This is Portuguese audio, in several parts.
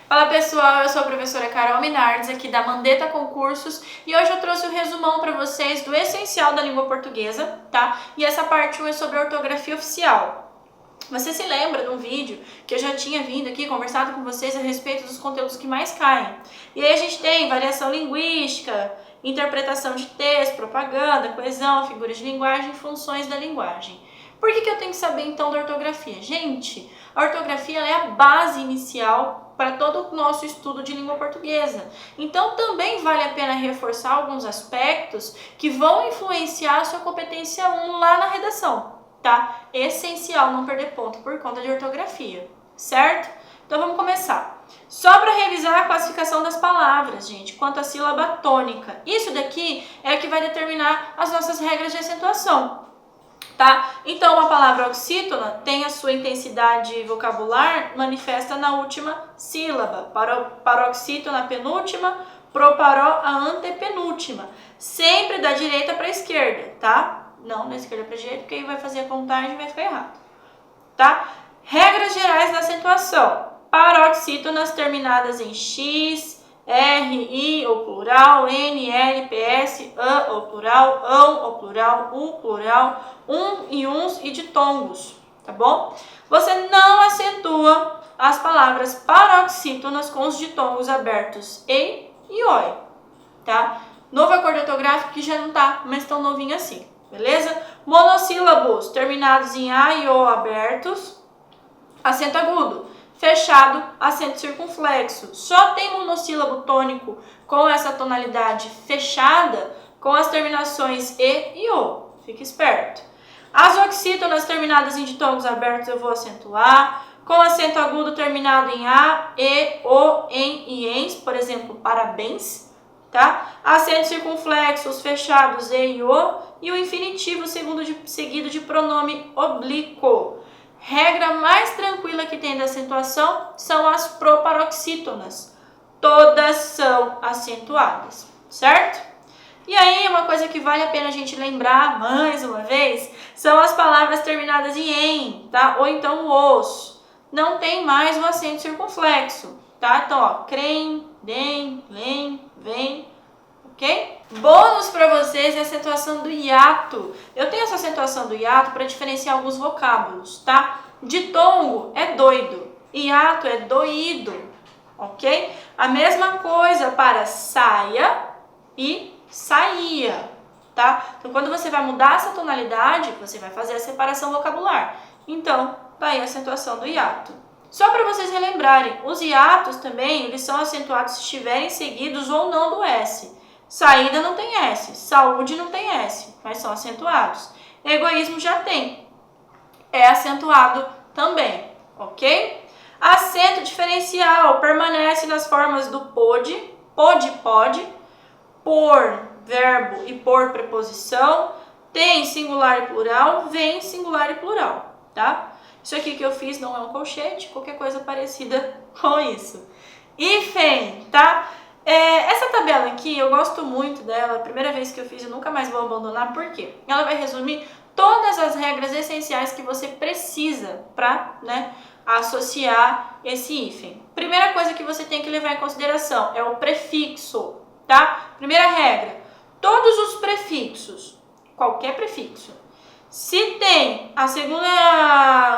Fala pessoal, eu sou a professora Carol Minardes aqui da Mandetta Concursos e hoje eu trouxe um resumão para vocês do essencial da língua portuguesa, tá? E essa parte 1 é sobre a ortografia oficial. Você se lembra de um vídeo que eu já tinha vindo aqui conversado com vocês a respeito dos conteúdos que mais caem? E aí a gente tem variação linguística, interpretação de texto, propaganda, coesão, figuras de linguagem, funções da linguagem. Por que eu tenho que saber então da ortografia? Gente, a ortografia é a base inicial para todo o nosso estudo de língua portuguesa. Então também vale a pena reforçar alguns aspectos que vão influenciar a sua competência 1 lá na redação, tá? Essencial não perder ponto por conta de ortografia, certo? Então vamos começar. Só para revisar a classificação das palavras, gente, quanto à sílaba tônica. Isso daqui é o que vai determinar as nossas regras de acentuação. Tá? Então, uma palavra oxítona tem a sua intensidade vocabular manifesta na última sílaba. Paroxítona, a penúltima, proparó, a antepenúltima. Sempre da direita para a esquerda, tá? Não da esquerda para a direita, porque aí vai fazer a contagem e vai ficar errado. Tá? Regras gerais da acentuação. Paroxítonas terminadas em X, R, I, ou plural, N, L, PS, AN, ou plural, ão, ou plural, U, plural, e uns e ditongos, tá bom? Você não acentua as palavras paroxítonas com os ditongos abertos E e OI, tá? Novo acordo ortográfico que já não tá, mas tão novinho assim, beleza? Monossílabos terminados em A e O abertos, acento agudo. Fechado, acento circunflexo. Só tem monossílabo tônico com essa tonalidade fechada com as terminações E e O. Fique esperto. As oxítonas terminadas em ditongos abertos eu vou acentuar. Com acento agudo terminado em A, E, O, em e ens, por exemplo, parabéns. Tá? Acentos circunflexos fechados E e O. E o infinitivo seguido de pronome oblíquo. Regra mais tranquila que tem da acentuação são as proparoxítonas. Todas são acentuadas, certo? E aí, uma coisa que vale a pena a gente lembrar mais uma vez são as palavras terminadas em em, tá? Ou então os. Não tem mais o acento circunflexo, tá? Então, ó, crem, dem, lem, vem, ok? Bônus para vocês é a acentuação do hiato. Eu tenho essa acentuação do hiato para diferenciar alguns vocábulos, tá? Ditongo é doido, hiato é doído, ok? A mesma coisa para saia e saía, tá? Então, quando você vai mudar essa tonalidade, você vai fazer a separação vocabular. Então, tá aí a acentuação do hiato. Só para vocês relembrarem, os hiatos também, eles são acentuados se estiverem seguidos ou não do S. Saída não tem S, saúde não tem S, mas são acentuados. Egoísmo já tem, é acentuado também, ok? Acento diferencial permanece nas formas do pode, pode, por, verbo e por preposição, tem singular e plural, vem singular e plural, tá? Isso aqui que eu fiz não é um colchete, qualquer coisa parecida com isso. Hífen, tá? Essa tabela aqui, eu gosto muito dela, a primeira vez que eu fiz eu nunca mais vou abandonar, por quê? Ela vai resumir todas as regras essenciais que você precisa para, né, associar esse hífen. Primeira coisa que você tem que levar em consideração é o prefixo, tá? Primeira regra, todos os prefixos, qualquer prefixo, se tem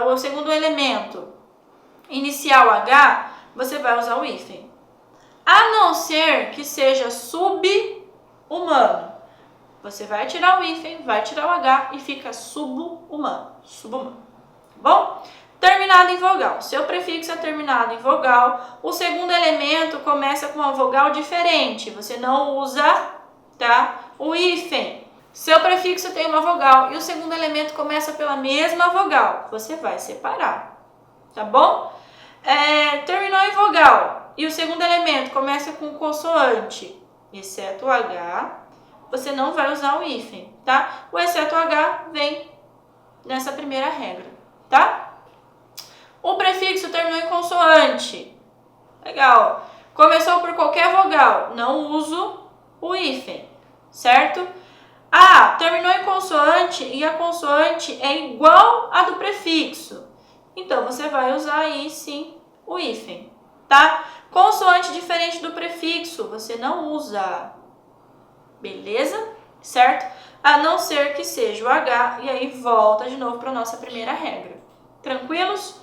o segundo elemento inicial H, você vai usar o hífen. A não ser que seja sub-humano. Você vai tirar o hífen, vai tirar o H e fica sub-humano. Tá bom? Terminado em vogal. Seu prefixo é terminado em vogal. O segundo elemento começa com uma vogal diferente. Você não usa, tá, o hífen. Seu prefixo tem uma vogal e o segundo elemento começa pela mesma vogal. Você vai separar. Tá bom? Terminou em vogal. E o segundo elemento começa com consoante, exceto o H, você não vai usar o hífen, tá? O exceto o H vem nessa primeira regra, tá? O prefixo terminou em consoante. Legal. Começou por qualquer vogal, não uso o hífen, certo? Terminou em consoante e a consoante é igual à do prefixo. Então, você vai usar aí sim o hífen, tá? Consoante diferente do prefixo, você não usa. Beleza? Certo? A não ser que seja o H, e aí volta de novo para a nossa primeira regra. Tranquilos?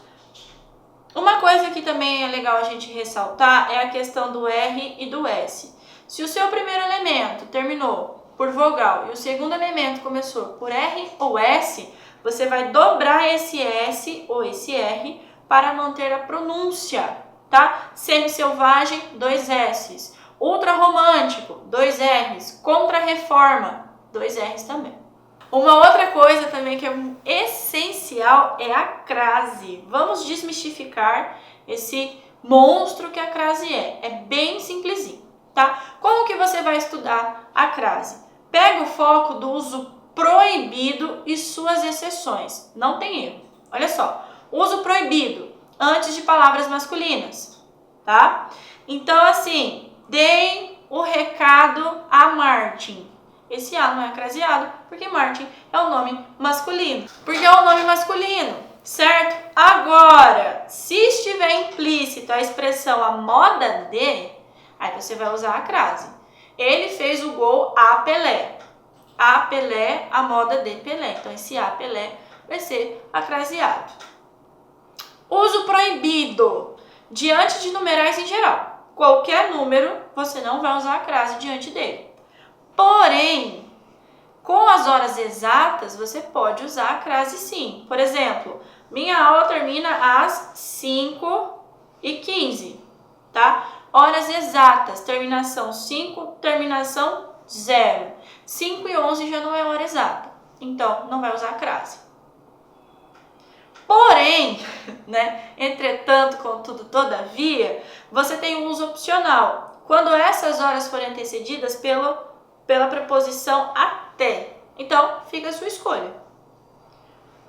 Uma coisa que também é legal a gente ressaltar é a questão do R e do S. Se o seu primeiro elemento terminou por vogal e o segundo elemento começou por R ou S, você vai dobrar esse S ou esse R para manter a pronúncia, tá? Semi-selvagem, 2 S's. Ultra-romântico, 2 R's. Contra-reforma, 2 R's também. Uma outra coisa também que é essencial é a crase. Vamos desmistificar esse monstro que a crase é. É bem simplesinho, tá? Como que você vai estudar a crase? Pega o foco do uso proibido e suas exceções. Não tem erro. Olha só. Uso proibido antes de palavras masculinas, tá? Então, assim, deem o recado a Martin. Esse A não é craseado, porque Martin é um nome masculino. Porque é um nome masculino, certo? Agora, se estiver implícita a expressão a moda de, aí você vai usar a crase. Ele fez o gol a Pelé. A Pelé, a moda de Pelé. Então, esse a Pelé vai ser acraseado. Uso proibido diante de numerais em geral. Qualquer número, você não vai usar a crase diante dele. Porém, com as horas exatas, você pode usar a crase sim. Por exemplo, minha aula termina às 5h15, tá? Horas exatas, terminação 5, terminação 0. 5h11 já não é hora exata, então não vai usar a crase. Porém, né, entretanto, contudo, todavia, você tem um uso opcional. Quando essas horas forem antecedidas pela preposição até. Então, fica a sua escolha.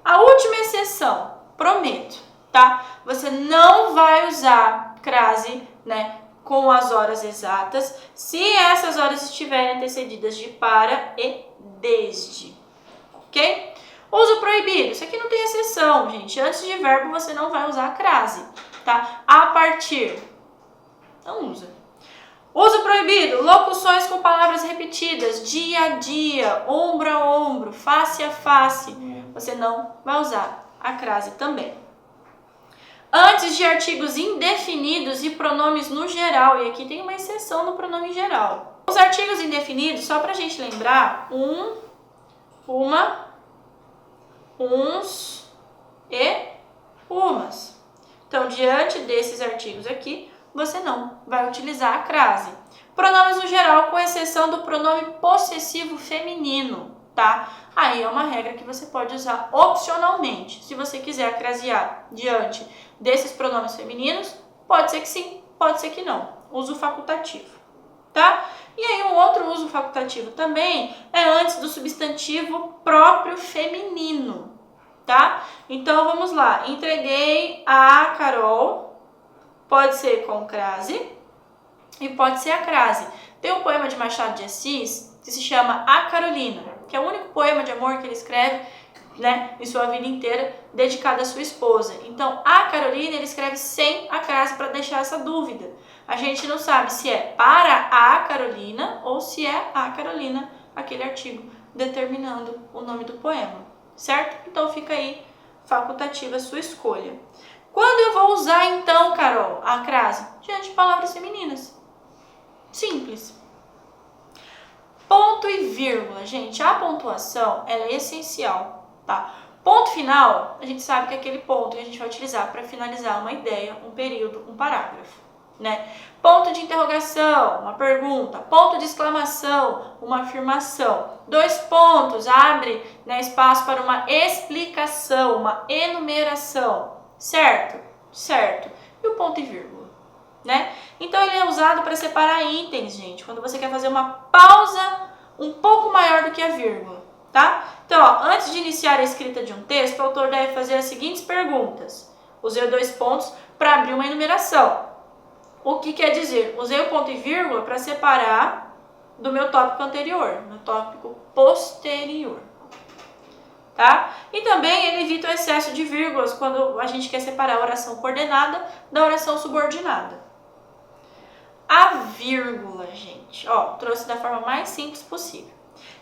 A última exceção, prometo, tá? Você não vai usar crase, né, com as horas exatas, se essas horas estiverem antecedidas de para e desde, ok? Uso proibido, isso aqui não tem exceção, gente. Antes de verbo, você não vai usar a crase, tá? A partir, não usa. Uso proibido, locuções com palavras repetidas, dia a dia, ombro a ombro, face a face. Você não vai usar a crase também. Antes de artigos indefinidos e pronomes no geral, e aqui tem uma exceção no pronome geral. Os artigos indefinidos, só pra gente lembrar, uma, uns e umas. Então, diante desses artigos aqui, você não vai utilizar a crase. Pronomes no geral, com exceção do pronome possessivo feminino, tá? Aí é uma regra que você pode usar opcionalmente. Se você quiser crasear diante desses pronomes femininos, pode ser que sim, pode ser que não. Uso facultativo, tá? E aí um outro uso facultativo também é antes do substantivo próprio feminino, tá? Então vamos lá. Entreguei a Carol. Pode ser com crase e pode ser a crase. Tem um poema de Machado de Assis que se chama A Carolina, que é o único poema de amor que ele escreve, né, em sua vida inteira, dedicado à sua esposa. Então, a Carolina ele escreve sem a crase para deixar essa dúvida. A gente não sabe se é para a Carolina ou se é a Carolina, aquele artigo determinando o nome do poema, certo? Então, fica aí facultativa a sua escolha. Quando eu vou usar, então, Carol, a crase? Diante de palavras femininas. Simples. Ponto e vírgula, gente. A pontuação, ela é essencial, tá? Ponto final, a gente sabe que é aquele ponto que a gente vai utilizar para finalizar uma ideia, um período, um parágrafo, né? Ponto de interrogação, uma pergunta. Ponto de exclamação, uma afirmação. 2 pontos, abre, né, espaço para uma explicação, uma enumeração. Certo? Certo. E o ponto e vírgula, né? Então, ele é usado para separar itens, gente. Quando você quer fazer uma pausa um pouco maior do que a vírgula, tá? Então, ó, antes de iniciar a escrita de um texto, o autor deve fazer as seguintes perguntas. Usei 2 pontos para abrir uma enumeração. O que quer dizer? Usei o ponto e vírgula para separar do meu tópico anterior, no tópico posterior. Tá? E também ele evita o excesso de vírgulas quando a gente quer separar a oração coordenada da oração subordinada. vírgula, gente. Ó, trouxe da forma mais simples possível.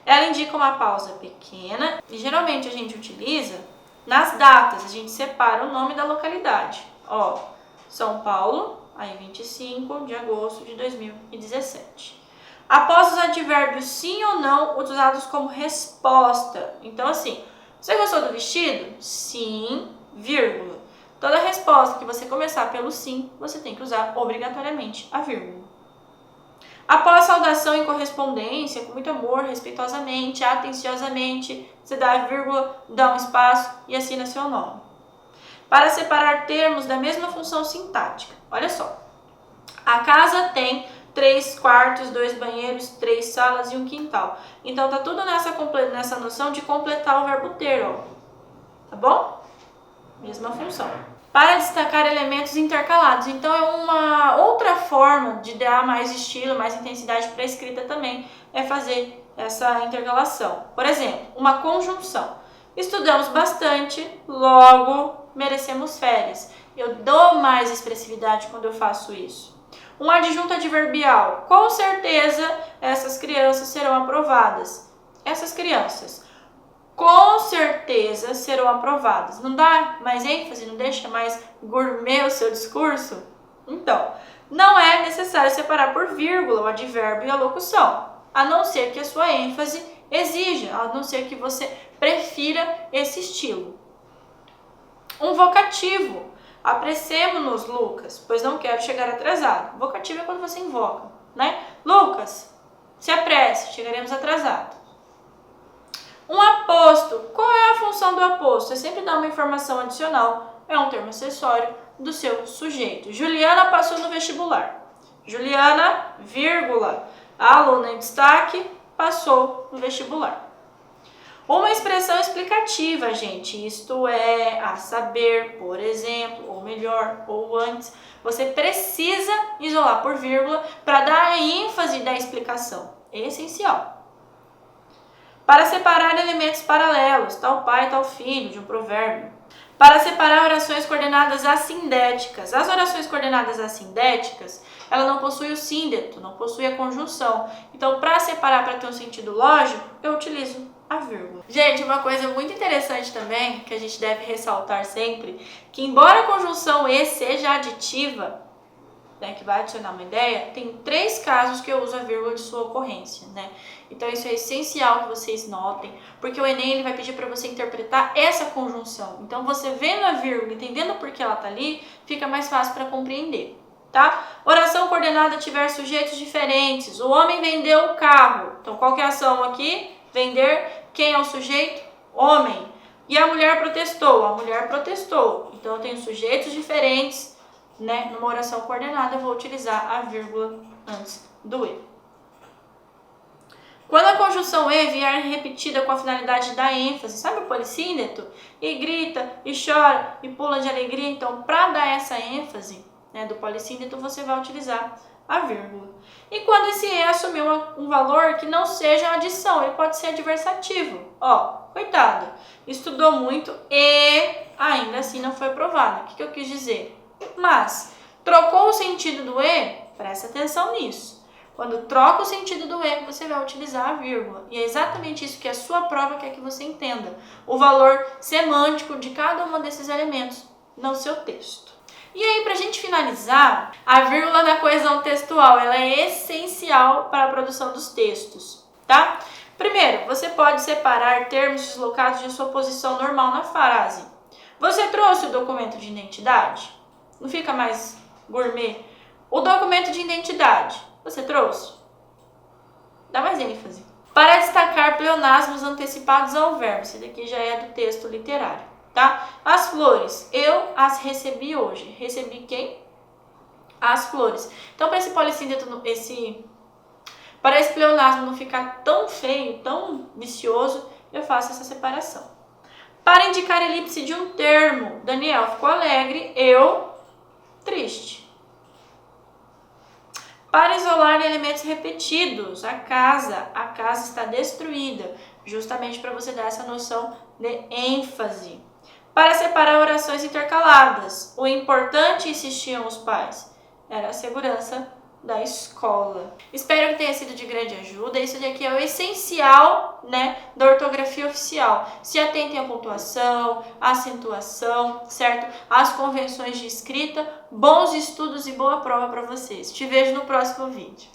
Ela indica uma pausa pequena e geralmente a gente utiliza nas datas, a gente separa o nome da localidade. Ó, São Paulo, aí 25 de agosto de 2017. Após os advérbios sim ou não usados como resposta. Então, assim, você gostou do vestido? Sim, vírgula. Toda resposta que você começar pelo sim, você tem que usar obrigatoriamente a vírgula. Após saudação em correspondência, com muito amor, respeitosamente, atenciosamente, você dá a vírgula, dá um espaço e assina seu nome. Para separar termos da mesma função sintática. Olha só. A casa tem 3 quartos, 2 banheiros, 3 salas e um quintal. Então, tá tudo nessa noção de completar o verbo ter, ó. Tá bom? Mesma função. Para destacar elementos intercalados. Então, é uma outra forma de dar mais estilo, mais intensidade para a escrita também, é fazer essa intercalação. Por exemplo, uma conjunção. Estudamos bastante, logo merecemos férias. Eu dou mais expressividade quando eu faço isso. Um adjunto adverbial. Com certeza, essas crianças serão aprovadas. Essas crianças, com certeza, serão aprovadas. Não dá mais ênfase? Não deixa mais gourmet o seu discurso? Então, não é necessário separar por vírgula o advérbio e a locução, a não ser que a sua ênfase exija, a não ser que você prefira esse estilo. Um vocativo. Apressemo-nos, Lucas, pois não quero chegar atrasado. Vocativo é quando você invoca, né? Lucas, se apresse, chegaremos atrasados. Um aposto. Qual é a função do aposto? É sempre dar uma informação adicional. É um termo acessório do seu sujeito. Juliana passou no vestibular. Juliana, vírgula, a aluna em destaque, passou no vestibular. Uma expressão explicativa, gente, isto é a saber, por exemplo, ou melhor, ou antes. Você precisa isolar por vírgula para dar a ênfase da explicação. É essencial. Para separar elementos paralelos, tal pai, tal filho, de um provérbio. Para separar orações coordenadas assindéticas. As orações coordenadas assindéticas, ela não possui o síndeto, não possui a conjunção. Então, para separar, para ter um sentido lógico, eu utilizo a vírgula. Gente, uma coisa muito interessante também, que a gente deve ressaltar sempre, que embora a conjunção e seja aditiva, né, que vai adicionar uma ideia, tem 3 casos que eu uso a vírgula de sua ocorrência, né? Então isso é essencial que vocês notem, porque o Enem ele vai pedir para você interpretar essa conjunção. Então você vendo a vírgula, entendendo por que ela tá ali, fica mais fácil para compreender, tá? Oração coordenada tiver sujeitos diferentes. O homem vendeu o carro. Então qual que é a ação aqui? Vender. Quem é o sujeito? Homem. E a mulher protestou. A mulher protestou. Então eu tenho sujeitos diferentes. Né? Numa oração coordenada, eu vou utilizar a vírgula antes do e. Quando a conjunção e vier repetida com a finalidade da ênfase, sabe o polissíneto? E grita, e chora, e pula de alegria. Então, para dar essa ênfase, né, do polissíneto, você vai utilizar a vírgula. E quando esse e assumir um valor que não seja adição, ele pode ser adversativo. Ó, coitado, estudou muito e ainda assim não foi aprovado. O que eu quis dizer? Mas, trocou o sentido do e, presta atenção nisso. Quando troca o sentido do e, você vai utilizar a vírgula. E é exatamente isso que a sua prova quer que você entenda. O valor semântico de cada um desses elementos no seu texto. E aí, para a gente finalizar, a vírgula da coesão textual, ela é essencial para a produção dos textos, tá? Primeiro, você pode separar termos deslocados de sua posição normal na frase. Você trouxe o documento de identidade? Não fica mais gourmet? O documento de identidade, você trouxe? Dá mais ênfase. Para destacar pleonasmos antecipados ao verbo. Esse daqui já é do texto literário, tá? As flores, eu as recebi hoje. Recebi quem? As flores. Então, para esse polissíneto, para esse pleonasmo não ficar tão feio, tão vicioso, eu faço essa separação. Para indicar elipse de um termo, Daniel ficou alegre, eu triste. Para isolar elementos repetidos, a casa está destruída, justamente para você dar essa noção de ênfase. Para separar orações intercaladas, o importante, insistiam os pais, era a segurança da escola. Espero que tenha sido de grande ajuda. Isso daqui é o essencial, né, da ortografia oficial. Se atentem à pontuação, à acentuação, certo? Às convenções de escrita. Bons estudos e boa prova para vocês. Te vejo no próximo vídeo.